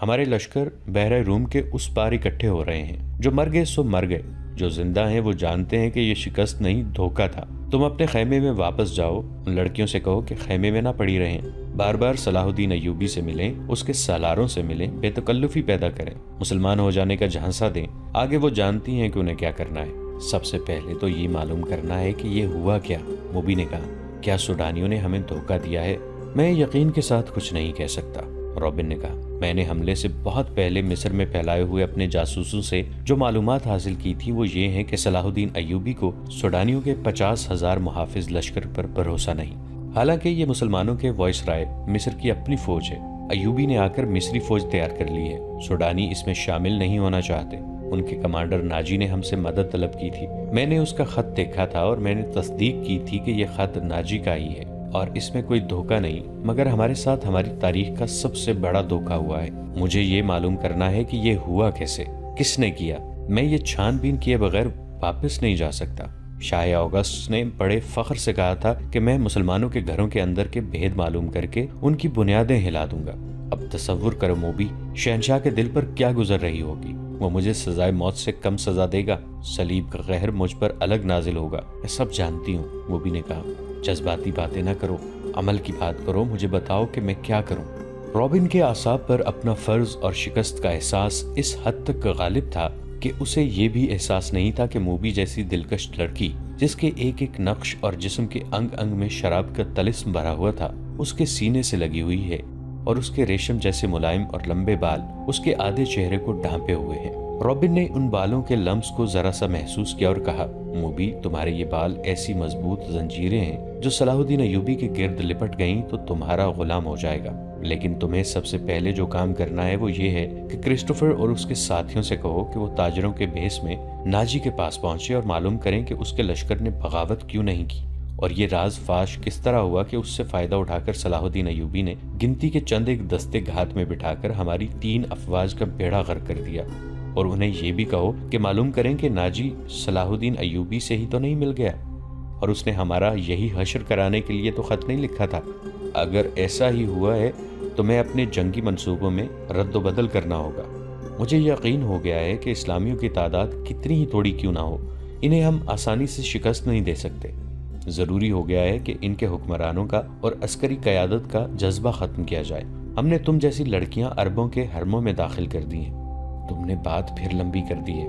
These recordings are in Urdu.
ہمارے لشکر بحر روم کے اس پار اکٹھے ہو رہے ہیں۔ جو مر گئے سو مر گئے، جو زندہ ہیں وہ جانتے ہیں کہ یہ شکست نہیں، دھوکہ تھا۔ تم اپنے خیمے میں واپس جاؤ، ان لڑکیوں سے کہو کہ خیمے میں نہ پڑی رہیں، بار بار صلاح الدین ایوبی سے ملیں، اس کے سالاروں سے ملیں، بے تکلفی پیدا کریں، مسلمان ہو جانے کا جھانسا دیں۔ آگے وہ جانتی ہیں کہ انہیں کیا کرنا ہے۔ سب سے پہلے تو یہ معلوم کرنا ہے کہ یہ ہوا کیا۔ موبی نے کہا، کیا سوڈانیوں نے ہمیں دھوکہ دیا ہے؟ میں یقین کے ساتھ کچھ نہیں کہہ سکتا، رابن نے کہا۔ میں نے حملے سے بہت پہلے مصر میں پھیلائے ہوئے اپنے جاسوسوں سے جو معلومات حاصل کی تھی وہ یہ ہیں کہ صلاح الدین ایوبی کو سوڈانیوں کے 50,000 محافظ لشکر پر بھروسہ نہیں، حالانکہ یہ مسلمانوں کے وائس رائے مصر کی اپنی فوج ہے۔ ایوبی نے آ کر مصری فوج تیار کر لی ہے، سوڈانی اس میں شامل نہیں ہونا چاہتے۔ ان کے کمانڈر ناجی نے ہم سے مدد طلب کی تھی، میں نے اس کا خط دیکھا تھا اور میں نے تصدیق کی تھی کہ یہ خط ناجی کا ہی ہے اور اس میں کوئی دھوکہ نہیں، مگر ہمارے ساتھ ہماری تاریخ کا سب سے بڑا دھوکہ ہوا ہے۔ مجھے یہ معلوم کرنا ہے کہ یہ ہوا کیسے، کس نے کیا۔ میں یہ چھان بین کیے بغیر واپس نہیں جا سکتا۔ شاہ اگسٹ نے بڑے فخر سے کہا تھا کہ میں مسلمانوں کے گھروں کے اندر کے بھید معلوم کر کے ان کی بنیادیں ہلا دوں گا۔ اب تصور کرو موبی، شہنشاہ کے دل پر کیا گزر رہی ہوگی۔ وہ مجھے سزائے موت سے کم سزا دے گا، صلیب کا قہر مجھ پر الگ نازل ہوگا۔ میں سب جانتی ہوں، موبی نے کہا۔ جذباتی باتیں نہ کرو، عمل کی بات کرو، مجھے بتاؤ کہ میں کیا کروں۔ رابن کے اعصاب پر اپنا فرض اور شکست کا احساس اس حد تک غالب تھا کہ اسے یہ بھی احساس نہیں تھا کہ موبی جیسی دلکش لڑکی جس کے ایک ایک نقش اور جسم کے انگ انگ میں شراب کا طلسم بھرا ہوا تھا اس کے سینے سے لگی ہوئی ہے، اور اس کے ریشم جیسے ملائم اور لمبے بال اس کے آدھے چہرے کو ڈھانپے ہوئے ہیں۔ رابن نے ان بالوں کے لمس کو ذرا سا محسوس کیا اور کہا، موبی تمہارے یہ بال ایسی مضبوط زنجیریں ہیں جو صلاح الدین ایوبی کے گرد لپٹ گئیں تو تمہارا غلام ہو جائے گا، لیکن تمہیں سب سے پہلے جو کام کرنا ہے وہ یہ ہے کہ کرسٹوفر اور اس کے ساتھیوں سے کہو کہ وہ تاجروں کے بھیس میں ناجی کے پاس پہنچے اور معلوم کریں کہ اس کے لشکر نے بغاوت کیوں نہیں کی اور یہ راز فاش کس طرح ہوا کہ اس سے فائدہ اٹھا کر صلاح الدین ایوبی نے گنتی کے چند ایک دستے گھات میں بٹھا کر ہماری 3 افواج کا بیڑا غرق کر دیا، اور انہیں یہ بھی کہو کہ معلوم کریں کہ ناجی صلاح الدین ایوبی سے ہی تو نہیں مل گیا اور اس نے ہمارا یہی حشر کرانے کے لیے تو خط نہیں لکھا تھا۔ اگر ایسا ہی ہوا ہے تو میں اپنے جنگی منصوبوں میں رد و بدل کرنا ہوگا۔ مجھے یقین ہو گیا ہے کہ اسلامیوں کی تعداد کتنی ہی تھوڑی کیوں نہ ہو، انہیں ہم آسانی سے شکست نہیں دے سکتے۔ ضروری ہو گیا ہے کہ ان کے حکمرانوں کا اور عسکری قیادت کا جذبہ ختم کیا جائے۔ ہم نے تم جیسی لڑکیاں عربوں کے حرموں میں داخل کر دی ہیں۔ تم نے بات پھر لمبی کر دی ہے،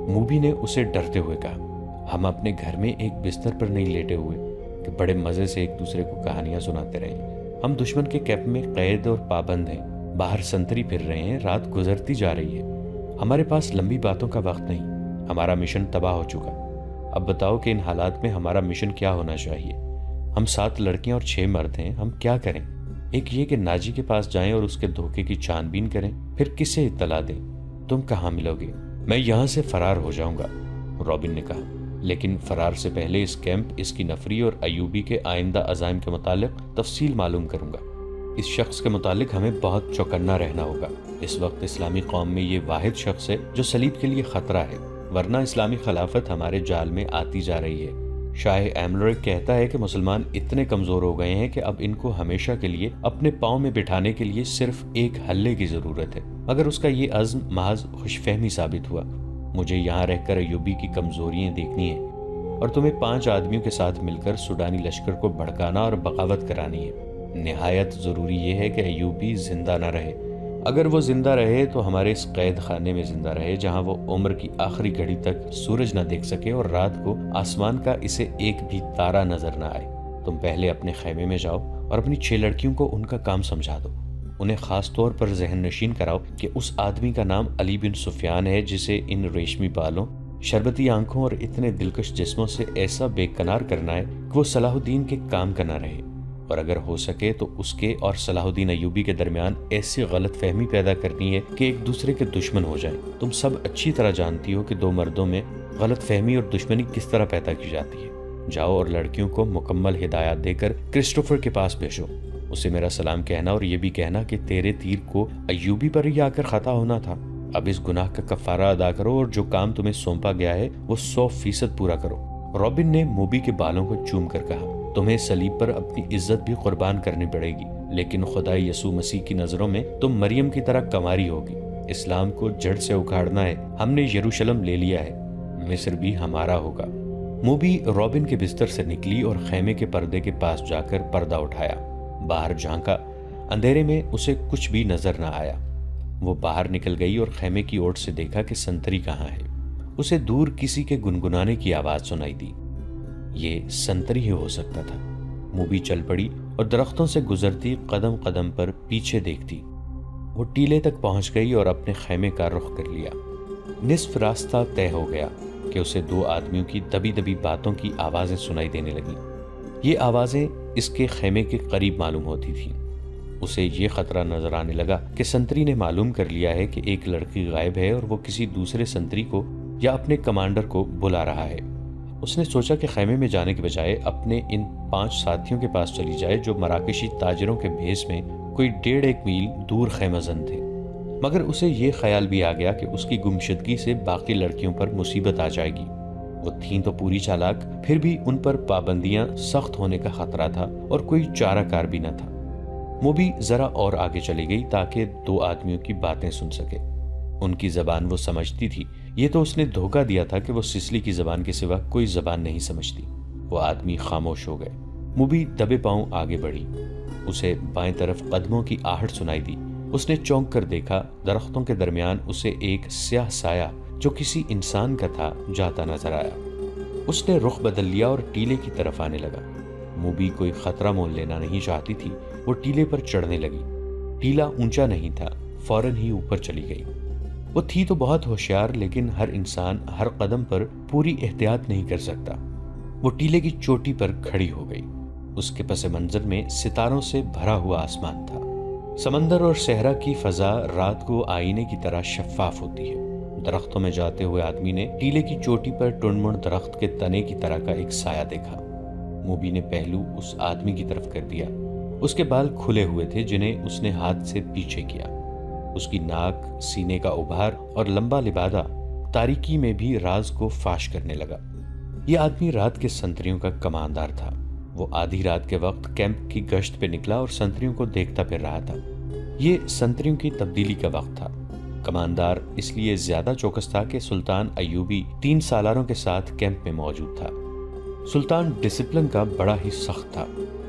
موبی نے اسے ڈرتے ہوئے کہا۔ ہم اپنے گھر میں ایک بستر پر نہیں لیٹے ہوئے کہ بڑے مزے سے ایک دوسرے کو کہانیاں سناتے رہیں۔ ہم دشمن کے کیمپ میں قید اور پابند ہیں، باہر سنتری پھر رہے ہیں، رات گزرتی جا رہی ہے۔ ہمارے پاس لمبی باتوں کا وقت نہیں، ہمارا مشن تباہ ہو چکا۔ اب بتاؤ کہ ان حالات میں ہمارا مشن کیا ہونا چاہیے؟ ہم 7 لڑکیاں اور 6 مرد ہیں، ہم کیا کریں؟ ایک یہ کہ ناجی کے پاس جائیں اور اس کے دھوکے کی چھان بین کریں، پھر کسے اطلاع دیں؟ تم کہاں ملو گے؟ میں یہاں سے فرار ہو جاؤں گا، رابن نے کہا، لیکن فرار سے پہلے اس کیمپ، اس کی نفری اور ایوبی کے آئندہ عزائم کے متعلق تفصیل معلوم کروں گا۔ اس شخص کے متعلق ہمیں بہت چوکنا رہنا ہوگا۔ اس وقت اسلامی قوم میں یہ واحد شخص ہے جو صلیب کے لیے خطرہ ہے، ورنہ اسلامی خلافت ہمارے جال میں آتی جا رہی ہے۔ شاہ ایملرک کہتا ہے کہ مسلمان اتنے کمزور ہو گئے ہیں کہ اب ان کو ہمیشہ کے لیے اپنے پاؤں میں بٹھانے کے لیے صرف ایک حلے کی ضرورت ہے، مگر اس کا یہ عزم محض خوش فہمی ثابت ہوا۔ مجھے یہاں رہ کر ایوبی کی کمزوریاں دیکھنی ہیں اور تمہیں 5 آدمیوں کے ساتھ مل کر سوڈانی لشکر کو بھڑکانا اور بغاوت کرانی ہے۔ نہایت ضروری یہ ہے کہ ایوبی زندہ نہ رہے۔ اگر وہ زندہ رہے تو ہمارے اس قید خانے میں زندہ رہے جہاں وہ عمر کی آخری گھڑی تک سورج نہ دیکھ سکے اور رات کو آسمان کا اسے ایک بھی تارا نظر نہ آئے۔ تم پہلے اپنے خیمے میں جاؤ اور اپنی 6 لڑکیوں کو ان کا کام سمجھا دو۔ انہیں خاص طور پر ذہن نشین کراؤ کہ اس آدمی کا نام علی بن سفیان ہے جسے ان ریشمی بالوں، شربتی آنکھوں اور اتنے دلکش جسموں سے ایسا بے کنار کرنا ہے کہ وہ صلاح الدین کے کام کا نہ رہے، اور اگر ہو سکے تو اس کے اور صلاح الدین ایوبی کے درمیان ایسی غلط فہمی پیدا کرنی ہے کہ ایک دوسرے کے دشمن ہو جائیں۔ تم سب اچھی طرح جانتی ہو کہ 2 مردوں میں غلط فہمی اور دشمنی کس طرح پیدا کی جاتی ہے۔ جاؤ اور لڑکیوں کو مکمل ہدایات دے کر کرسٹوفر کے پاس بھیجو۔ اسے میرا سلام کہنا اور یہ بھی کہنا کہ تیرے تیر کو ایوبی پر ہی آ کر خطا ہونا تھا۔ اب اس گناہ کا کفارہ ادا کرو اور جو کام تمہیں سونپا گیا ہے وہ 100% پورا کرو۔ رابن نے موبی کے بالوں کو چوم کر کہا، تمہیں صلیب پر اپنی عزت بھی قربان کرنی پڑے گی، لیکن خدا یسوع مسیح کی نظروں میں تم مریم کی طرح کماری ہوگی۔ اسلام کو جڑ سے اکھاڑنا ہے، ہم نے یروشلم لے لیا ہے، مصر بھی ہمارا ہوگا۔ موبی رابن کے بستر سے نکلی اور خیمے کے پردے کے پاس جا کر پردہ اٹھایا۔ باہر جھانکا، اندھیرے میں اسے کچھ بھی نظر نہ آیا۔ وہ باہر نکل گئی اور خیمے کی اوٹ سے دیکھا کہ سنتری کہاں ہے۔ اسے دور کسی کے گنگنانے کی آواز سنائی دی۔ یہ سنتری ہی ہو سکتا تھا۔ موبی چل پڑی اور درختوں سے گزرتی قدم قدم پر پیچھے دیکھتی۔ وہ ٹیلے تک پہنچ گئی اور اپنے خیمے کا رخ کر لیا۔ نصف راستہ طے ہو گیا کہ اسے دو آدمیوں کی دبی دبی باتوں کی آوازیں سنائی دینے لگیں۔ یہ آوازیں اس کے خیمے کے قریب معلوم ہوتی تھیں۔ اسے یہ خطرہ نظر آنے لگا کہ سنتری نے معلوم کر لیا ہے کہ ایک لڑکی غائب ہے اور وہ کسی دوسرے سنتری کو یا اپنے کمانڈر کو بلا رہا ہے۔ اس نے سوچا کہ خیمے میں جانے کے بجائے اپنے ان 5 ساتھیوں کے پاس چلی جائے جو مراکشی تاجروں کے بھیس میں کوئی 1.5 میل دور خیمہ زن تھے۔ مگر اسے یہ خیال بھی آ گیا کہ اس کی گمشدگی سے باقی لڑکیوں پر مصیبت آ جائے گی۔ وہ تھیں تو پوری چالاک، پھر بھی ان پر پابندیاں سخت ہونے کا خطرہ تھا اور کوئی چارہ کار بھی نہ تھا۔ موبی ذرا اور آگے چلی گئی تاکہ 2 آدمیوں کی باتیں سن سکے۔ ان کی زبان وہ سمجھتی تھی۔ یہ تو اس نے دھوکہ دیا تھا کہ وہ سسلی کی زبان کے سوا کوئی زبان نہیں سمجھتی۔ وہ آدمی خاموش ہو گئے۔ موبی دبے پاؤں آگے بڑھی۔ اسے بائیں طرف قدموں کی آہٹ سنائی دی۔ اس نے چونک کر دیکھا، درختوں کے درمیان اسے ایک سیاہ سایہ جو کسی انسان کا تھا جاتا نظر آیا۔ اس نے رخ بدل لیا اور ٹیلے کی طرف آنے لگا۔ موبی کوئی خطرہ مول لینا نہیں چاہتی تھی۔ وہ ٹیلے پر چڑھنے لگی۔ ٹیلا اونچا نہیں تھا، فوراً ہی اوپر چلی گئی۔ وہ تھی تو بہت ہوشیار، لیکن ہر انسان ہر قدم پر پوری احتیاط نہیں کر سکتا۔ وہ ٹیلے کی چوٹی پر کھڑی ہو گئی۔ اس کے پس منظر میں ستاروں سے بھرا ہوا آسمان تھا۔ سمندر اور صحرا کی فضا رات کو آئینے کی طرح شفاف ہوتی ہے۔ درختوں میں جاتے ہوئے آدمی نے ٹیلے کی چوٹی پر ٹنمن درخت کے تنے کی طرح کا ایک سایہ دیکھا۔ موبی نے پہلو اس آدمی کی طرف کر دیا۔ اس کے بال کھلے ہوئے تھے جنہیں اس نے ہاتھ سے پیچھے کیا۔ اس کی ناک، سینے کا ابھار اور لمبا لبادہ تاریکی میں بھی راز کو فاش کرنے لگا۔ یہ آدمی رات کے سنتریوں کا کماندار تھا۔ وہ آدھی رات کے وقت کیمپ کی گشت پہ نکلا اور سنتریوں کو دیکھتا پھر رہا تھا۔ یہ سنتریوں کی تبدیلی کا وقت تھا۔ کماندار اس لیے زیادہ چوکس تھا کہ سلطان ایوبی 3 سالاروں کے ساتھ کیمپ میں موجود تھا۔ سلطان ڈسپلن کا بڑا ہی سخت تھا۔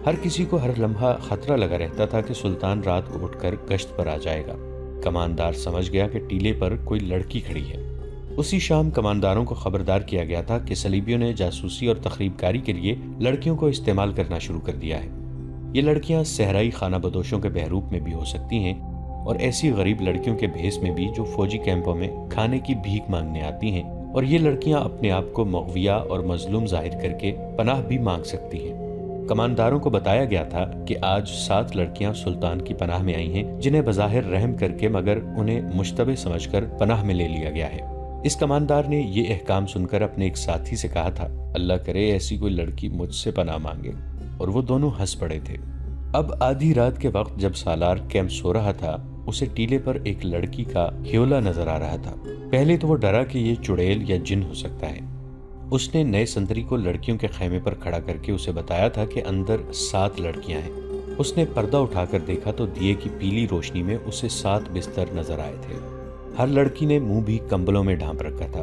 ہر کسی کو ہر لمحہ خطرہ لگا رہتا تھا کہ سلطان رات کو اٹھ کر گشت پر آ جائے گا۔ کماندار سمجھ گیا کہ ٹیلے پر کوئی لڑکی کھڑی ہے۔ اسی شام کمانداروں کو خبردار کیا گیا تھا کہ صلیبیوں نے جاسوسی اور تخریب کاری کے لیے لڑکیوں کو استعمال کرنا شروع کر دیا ہے۔ یہ لڑکیاں صحرائی خانہ بدوشوں کے بحروپ میں بھی ہو سکتی ہیں اور ایسی غریب لڑکیوں کے بھیس میں بھی جو فوجی کیمپوں میں کھانے کی بھیک مانگنے آتی ہیں، اور یہ لڑکیاں اپنے آپ کو مغویہ اور مظلوم ظاہر کر کے پناہ بھی مانگ سکتی ہیں۔ کمانداروں کو بتایا گیا تھا کہ آج 7 لڑکیاں سلطان کی پناہ میں آئی ہیں جنہیں بظاہر رحم کر کے مگر انہیں مشتبہ سمجھ کر پناہ میں لے لیا گیا ہے۔ اس کماندار نے یہ احکام سن کر اپنے ایک ساتھی سے کہا تھا، اللہ کرے ایسی کوئی لڑکی مجھ سے پناہ مانگے، اور وہ دونوں ہنس پڑے تھے۔ اب آدھی رات کے وقت جب سالار کیمپ سو رہا تھا، اسے ٹیلے پر ایک لڑکی کا ہیولا نظر آ رہا تھا۔ پہلے تو وہ ڈرا کہ یہ چڑیل یا جن ہو سکتا ہے۔ اس نے نئے سنتری کو لڑکیوں کے خیمے پر کھڑا کر کے اسے بتایا تھا کہ اندر 7 لڑکیاں ہیں۔ اس نے پردہ اٹھا کر دیکھا تو دیے کی پیلی روشنی میں اسے 7 بستر نظر آئے تھے۔ ہر لڑکی نے منہ بھی کمبلوں میں ڈھانپ رکھا تھا۔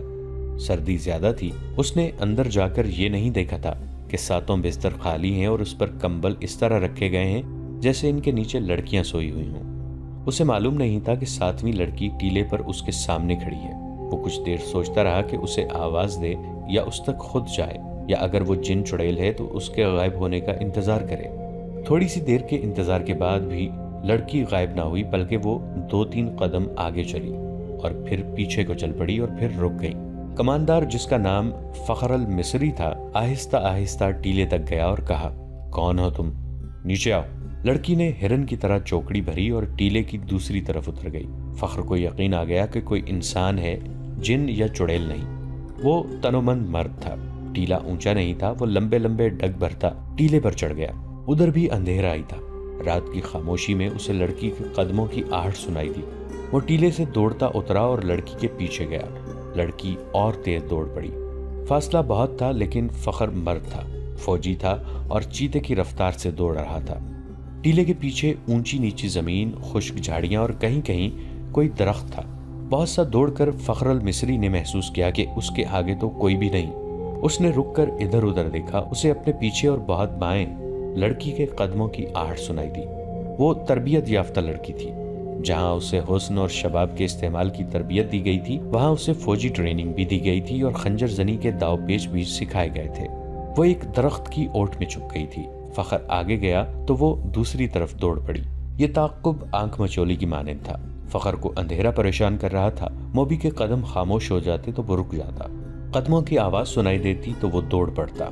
سردی زیادہ تھی۔ اس نے اندر جا کر یہ نہیں دیکھا تھا کہ 7 بستر خالی ہیں اور اس پر کمبل اس طرح رکھے گئے ہیں جیسے ان کے نیچے لڑکیاں سوئی ہوئی ہوں۔ اسے معلوم نہیں تھا کہ 7ویں لڑکی ٹیلے پر اس کے سامنے کھڑی ہے۔ وہ کچھ دیر سوچتا رہا کہ اسے آواز دے یا اس تک خود جائے، یا اگر وہ جن چڑیل ہے تو اس کے غائب ہونے کا انتظار کرے۔ تھوڑی سی دیر کے انتظار کے بعد بھی لڑکی غائب نہ ہوئی، بلکہ وہ 2-3 قدم آگے چلی اور پھر پیچھے کو چل پڑی اور پھر رک گئی۔ کماندار، جس کا نام فخر المصری تھا، آہستہ آہستہ ٹیلے تک گیا اور کہا، کون ہو تم؟ نیچے آؤ۔ لڑکی نے ہرن کی طرح چوکڑی بھری اور ٹیلے کی دوسری طرف اتر گئی۔ فخر کو یقین آ گیا کہ کوئی انسان ہے، جن یا چڑیل نہیں۔ وہ تنومند مرد تھا۔ ٹیلا اونچا نہیں تھا، وہ لمبے لمبے ڈگ بھرتا ٹیلے پر چڑھ گیا۔ ادھر بھی اندھیرا ہی تھا۔ رات کی خاموشی میں اسے لڑکی کے قدموں کی آہٹ سنائی دی۔ وہ ٹیلے سے دوڑتا اترا اور لڑکی کے پیچھے گیا۔ لڑکی اور تیز دوڑ پڑی۔ فاصلہ بہت تھا، لیکن فخر مرد تھا، فوجی تھا اور چیتے کی رفتار سے دوڑ رہا تھا۔ ٹیلے کے پیچھے اونچی نیچی زمین، خشک جھاڑیاں اور کہیں کہیں کوئی درخت تھا۔ بہت سا دوڑ کر فخر المصری نے محسوس کیا کہ اس کے آگے تو کوئی بھی نہیں۔ اس نے رک کر ادھر ادھر دیکھا۔ اسے اپنے پیچھے اور بہت بائیں لڑکی کے قدموں کی آہٹ سنائی دی۔ وہ تربیت یافتہ لڑکی تھی۔ جہاں اسے حسن اور شباب کے استعمال کی تربیت دی گئی تھی، وہاں اسے فوجی ٹریننگ بھی دی گئی تھی اور خنجر زنی کے داؤ پیچ بھی سکھائے گئے تھے۔ وہ ایک درخت کی اوٹ میں چھپ گئی تھی۔ فخر آگے گیا تو وہ دوسری طرف دوڑ پڑی۔ یہ تعاقب آنکھ مچولی کی مانند تھا۔ فخر کو اندھیرا پریشان کر رہا تھا۔ موبی کے قدم خاموش ہو جاتے تو وہ رک جاتا، قدموں کی آواز سنائی دیتی تو وہ دوڑ پڑتا۔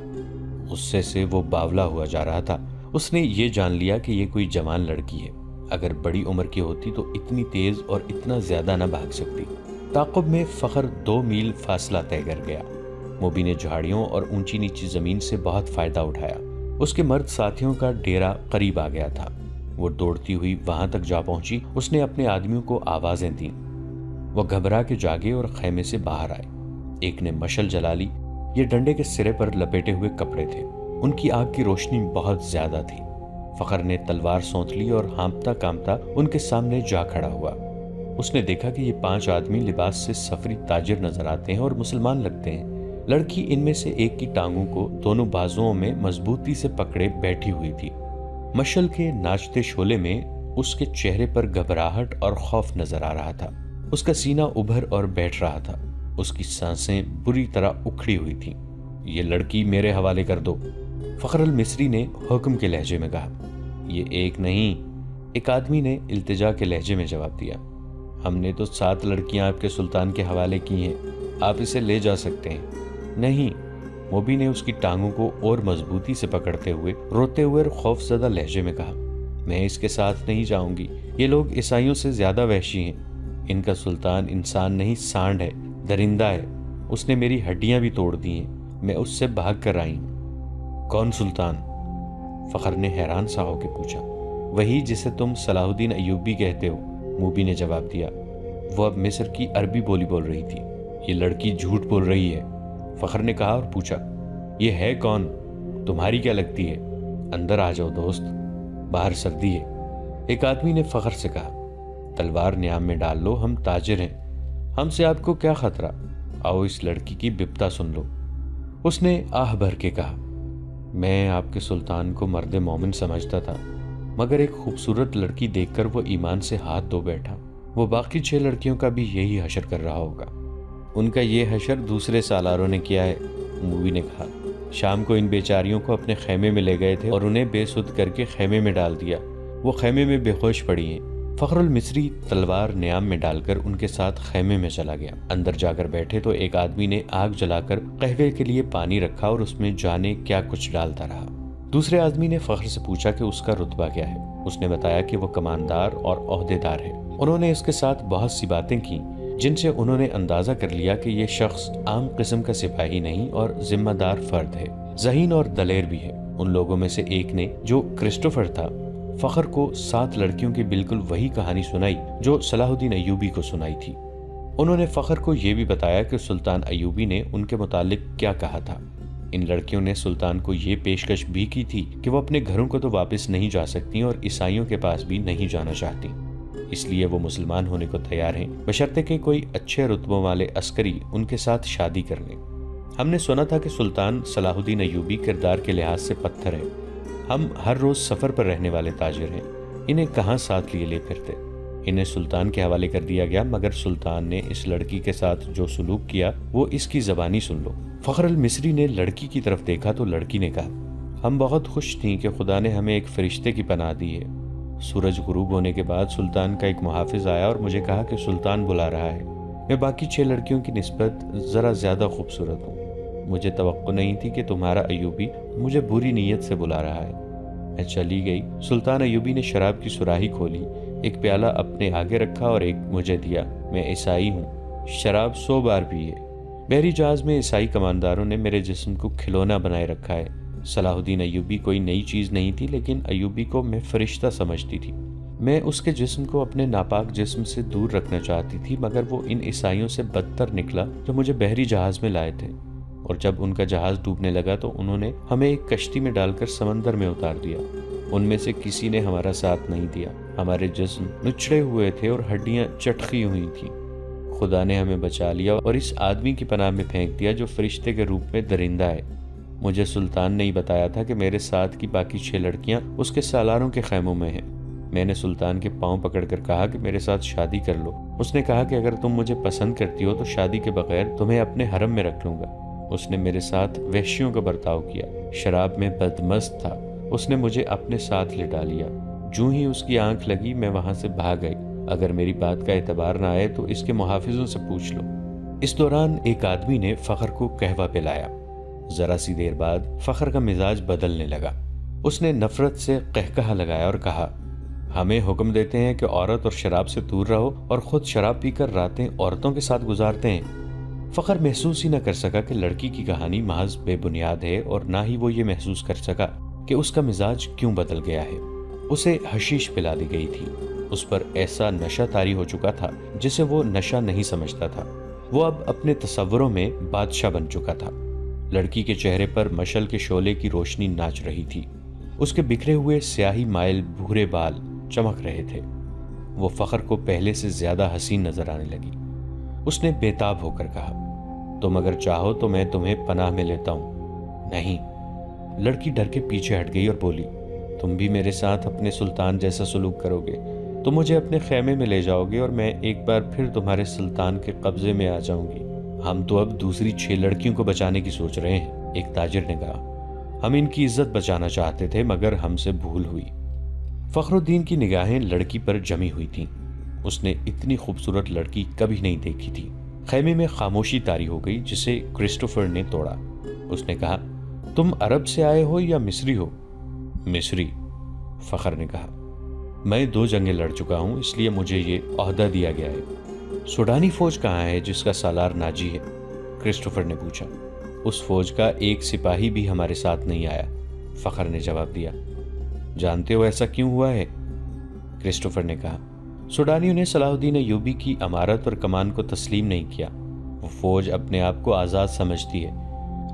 غصے سے وہ باولا ہوا جا رہا تھا۔ اس نے یہ جان لیا کہ یہ کوئی جوان لڑکی ہے۔ اگر بڑی عمر کی ہوتی تو اتنی تیز اور اتنا زیادہ نہ بھاگ سکتی۔ تعاقب میں فخر 2 میل فاصلہ طے کر گیا۔ موبی نے جھاڑیوں اور اونچی نیچی زمین سے بہت فائدہ اٹھایا۔ اس کے مرد ساتھیوں کا ڈیرا قریب آ گیا تھا۔ وہ دوڑتی ہوئی وہاں تک جا پہنچی۔ اس نے اپنے آدمیوں کو آوازیں دیں۔ وہ گھبرا کے جاگے اور خیمے سے باہر آئے۔ ایک نے مشل جلا لی۔ یہ ڈنڈے کے سرے پر لپیٹے ہوئے کپڑے تھے۔ ان کی آگ کی روشنی بہت زیادہ تھی۔ فخر نے تلوار سونت لی اور ہانپتا کامتا ان کے سامنے جا کھڑا ہوا۔ اس نے دیکھا کہ یہ 5 آدمی لباس سے سفری تاجر نظر آتے ہیں اور مسلمان لگتے ہیں۔ لڑکی ان میں سے ایک کی ٹانگوں کو دونوں بازوؤں میں مضبوطی سے پکڑے بیٹھی ہوئی تھی۔ مشل کے ناچتے شعلے میں اس کے چہرے پر گھبراہٹ اور خوف نظر آ رہا تھا۔ اس کا سینہ ابھر اور بیٹھ رہا تھا۔ اس کی سانسیں بری طرح اکھڑی ہوئی تھیں۔ یہ لڑکی میرے حوالے کر دو، فخر المصری نے حکم کے لہجے میں کہا۔ یہ ایک نہیں، ایک آدمی نے التجا کے لہجے میں جواب دیا۔ ہم نے تو 7 لڑکیاں آپ کے سلطان کے حوالے کی ہیں، آپ اسے لے جا سکتے ہیں۔ نہیں، موبی نے اس کی ٹانگوں کو اور مضبوطی سے پکڑتے ہوئے روتے ہوئے اور خوف زدہ لہجے میں کہا، میں اس کے ساتھ نہیں جاؤں گی۔ یہ لوگ عیسائیوں سے زیادہ وحشی ہیں۔ ان کا سلطان انسان نہیں، سانڈ ہے، درندہ ہے۔ اس نے میری ہڈیاں بھی توڑ دی ہیں۔ میں اس سے بھاگ کر آئی ہوں۔ کون سلطان؟ فخر نے حیران سا ہو کے پوچھا۔ وہی جسے تم صلاح الدین ایوبی کہتے ہو، موبی نے جواب دیا۔ وہ اب مصر کی عربی بولی بول رہی تھی۔ یہ لڑکی جھوٹ بول رہی ہے، فخر نے کہا اور پوچھا، یہ ہے کون؟ تمہاری کیا لگتی ہے؟ اندر آ جاؤ دوست، باہر سردی ہے۔ ایک آدمی نے فخر سے کہا، تلوار نیام میں ڈال لو، ہم تاجر ہیں، ہم سے آپ کو کیا خطرہ؟ آؤ اس لڑکی کی بپتا سن لو۔ اس نے آہ بھر کے کہا، میں آپ کے سلطان کو مرد مومن سمجھتا تھا، مگر ایک خوبصورت لڑکی دیکھ کر وہ ایمان سے ہاتھ دھو بیٹھا۔ وہ باقی 6 لڑکیوں کا بھی یہی حشر کر رہا ہوگا۔ ان کا یہ حشر دوسرے سالاروں نے کیا ہے، مووی نے کہا۔ شام کو ان بیچاریوں کو اپنے خیمے میں لے گئے تھے اور انہیں بے سدھ کر کے خیمے میں ڈال دیا۔ وہ خیمے میں بے ہوش پڑی ہیں۔ فخر المصری تلوار نیام میں ڈال کر ان کے ساتھ خیمے میں چلا گیا۔ اندر جا کر بیٹھے تو ایک آدمی نے آگ جلا کر قہوے کے لیے پانی رکھا اور اس میں جانے کیا کچھ ڈالتا رہا۔ دوسرے آدمی نے فخر سے پوچھا کہ اس کا رتبہ کیا ہے۔ اس نے بتایا کہ وہ کماندار اور عہدے دار ہے۔ انہوں نے اس کے ساتھ بہت سی باتیں کی جن سے انہوں نے اندازہ کر لیا کہ یہ شخص عام قسم کا سپاہی نہیں اور ذمہ دار فرد ہے، ذہین اور دلیر بھی ہے۔ ان لوگوں میں سے ایک نے، جو کرسٹوفر تھا، فخر کو 7 لڑکیوں کی بالکل وہی کہانی سنائی جو صلاح الدین ایوبی کو سنائی تھی۔ انہوں نے فخر کو یہ بھی بتایا کہ سلطان ایوبی نے ان کے متعلق کیا کہا تھا۔ ان لڑکیوں نے سلطان کو یہ پیشکش بھی کی تھی کہ وہ اپنے گھروں کو تو واپس نہیں جا سکتی اور عیسائیوں کے پاس بھی نہیں جانا چاہتی، اس لیے وہ مسلمان ہونے کو تیار ہیں، بشرطے کہ کوئی اچھے رتبوں والے عسکری ان کے ساتھ شادی کر لیں۔ ہم نے سنا تھا کہ سلطان صلاح الدین ایوبی کردار کے لحاظ سے پتھر ہے۔ ہم ہر روز سفر پر رہنے والے تاجر ہیں، انہیں کہاں ساتھ لیے لے پھرتے۔ انہیں سلطان کے حوالے کر دیا گیا، مگر سلطان نے اس لڑکی کے ساتھ جو سلوک کیا وہ اس کی زبانی سن لو۔ فخر المصری نے لڑکی کی طرف دیکھا تو لڑکی نے کہا، ہم بہت خوش تھیں کہ خدا نے ہمیں ایک فرشتے کی پناہ دی ہے۔ سورج غروب ہونے کے بعد سلطان کا ایک محافظ آیا اور مجھے کہا کہ سلطان بلا رہا ہے۔ میں باقی 6 لڑکیوں کی نسبت ذرا زیادہ خوبصورت ہوں۔ مجھے توقع نہیں تھی کہ تمہارا ایوبی مجھے بری نیت سے بلا رہا ہے۔ میں چلی گئی۔ سلطان ایوبی نے شراب کی سراہی کھولی، ایک پیالہ اپنے آگے رکھا اور ایک مجھے دیا۔ میں عیسائی ہوں، شراب 100 بار پیے۔ بحری جہاز میں عیسائی کمانداروں نے میرے جسم کو کھلونا بنائے رکھا ہے۔ صلاح الدین ایوبی کوئی نئی چیز نہیں تھی، لیکن ایوبی کو میں فرشتہ سمجھتی تھی۔ میں اس کے جسم کو اپنے ناپاک جسم سے دور رکھنا چاہتی تھی، مگر وہ ان عیسائیوں سے بدتر نکلا جو مجھے بحری جہاز میں لائے تھے، اور جب ان کا جہاز ڈوبنے لگا تو انہوں نے ہمیں ایک کشتی میں ڈال کر سمندر میں اتار دیا۔ ان میں سے کسی نے ہمارا ساتھ نہیں دیا۔ ہمارے جسم نچڑے ہوئے تھے اور ہڈیاں چٹکی ہوئی تھیں۔ خدا نے ہمیں بچا لیا اور اس آدمی کی پناہ میں پھینک دیا جو فرشتے کے روپ میں درندہ ہے۔ مجھے سلطان نے ہی بتایا تھا کہ میرے ساتھ کی باقی 6 لڑکیاں اس کے سالاروں کے خیموں میں ہیں۔ میں نے سلطان کے پاؤں پکڑ کر کہا کہ میرے ساتھ شادی کر لو۔ اس نے کہا کہ اگر تم مجھے پسند کرتی ہو تو شادی کے بغیر تمہیں اپنے حرم میں رکھ لوں گا۔ اس نے میرے ساتھ وحشیوں کا برتاؤ کیا، شراب میں بدمست تھا۔ اس نے مجھے اپنے ساتھ لٹا لیا۔ جوں ہی اس کی آنکھ لگی میں وہاں سے بھاگ گئی۔ اگر میری بات کا اعتبار نہ آئے تو اس کے محافظوں سے پوچھ لو۔ اس دوران ایک آدمی نے فخر کو قہوہ پلایا۔ ذرا سی دیر بعد فخر کا مزاج بدلنے لگا۔ اس نے نفرت سے قہقہا لگایا اور کہا، ہمیں حکم دیتے ہیں کہ عورت اور شراب سے دور رہو اور خود شراب پی کر راتیں عورتوں کے ساتھ گزارتے ہیں۔ فخر محسوس ہی نہ کر سکا کہ لڑکی کی کہانی محض بے بنیاد ہے، اور نہ ہی وہ یہ محسوس کر سکا کہ اس کا مزاج کیوں بدل گیا ہے۔ اسے حشیش پلا دی گئی تھی۔ اس پر ایسا نشہ طاری ہو چکا تھا جسے وہ نشہ نہیں سمجھتا تھا۔ وہ اب اپنے تصوروں میں بادشاہ بن چکا تھا۔ لڑکی کے چہرے پر مشعل کے شعلے کی روشنی ناچ رہی تھی۔ اس کے بکھرے ہوئے سیاہی مائل بھورے بال چمک رہے تھے۔ وہ فخر کو پہلے سے زیادہ حسین نظر آنے لگی۔ اس نے بےتاب ہو کر کہا، تم اگر چاہو تو میں تمہیں پناہ میں لیتا ہوں۔ نہیں۔ لڑکی ڈر کے پیچھے ہٹ گئی اور بولی، تم بھی میرے ساتھ اپنے سلطان جیسا سلوک کرو گے تو مجھے اپنے خیمے میں لے جاؤ گے اور میں ایک بار پھر تمہارے سلطان کے قبضے میں آ جاؤں گی۔ ہم تو اب دوسری 6 لڑکیوں کو بچانے کی سوچ رہے ہیں، ایک تاجر نے کہا۔ ہم ان کی عزت بچانا چاہتے تھے مگر ہم سے بھول ہوئی۔ فخر الدین کی نگاہیں لڑکی پر جمی ہوئی تھیں۔ اس نے اتنی خوبصورت لڑکی کبھی نہیں دیکھی تھی۔ خیمے میں خاموشی طاری ہو گئی جسے کرسٹوفر نے توڑا۔ اس نے کہا، تم عرب سے آئے ہو یا مصری ہو؟ مصری، فخر نے کہا۔ میں 2 جنگیں لڑ چکا ہوں، اس لیے مجھے یہ عہدہ دیا گیا ہے۔ سوڈانی فوج کہاں ہے جس کا سالار ناجی ہے؟ کرسٹوفر نے پوچھا۔ اس فوج کا ایک سپاہی بھی ہمارے ساتھ نہیں آیا، فخر نے جواب دیا۔ جانتے ہو ایسا کیوں ہوا ہے؟ کرسٹوفر نے کہا۔ سوڈانیوں نے صلاح الدین ایوبی کی امارت اور کمان کو تسلیم نہیں کیا۔ وہ فوج اپنے آپ کو آزاد سمجھتی ہے۔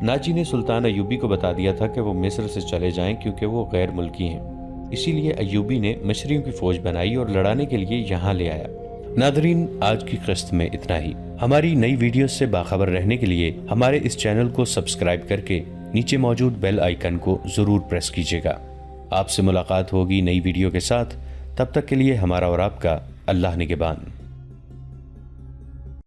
ناجی نے سلطان ایوبی کو بتا دیا تھا کہ وہ مصر سے چلے جائیں کیونکہ وہ غیر ملکی ہیں۔ اسی لیے ایوبی نے مصریوں کی فوج بنائی اور لڑانے کے لیے یہاں لے آیا۔ ناظرین، آج کی قسط میں اتنا ہی۔ ہماری نئی ویڈیوز سے باخبر رہنے کے لیے ہمارے اس چینل کو سبسکرائب کر کے نیچے موجود بیل آئیکن کو ضرور پریس کیجیے گا۔ آپ سے ملاقات ہوگی نئی ویڈیو کے ساتھ۔ تب تک کے لیے ہمارا اور آپ کا اللہ نگہبان۔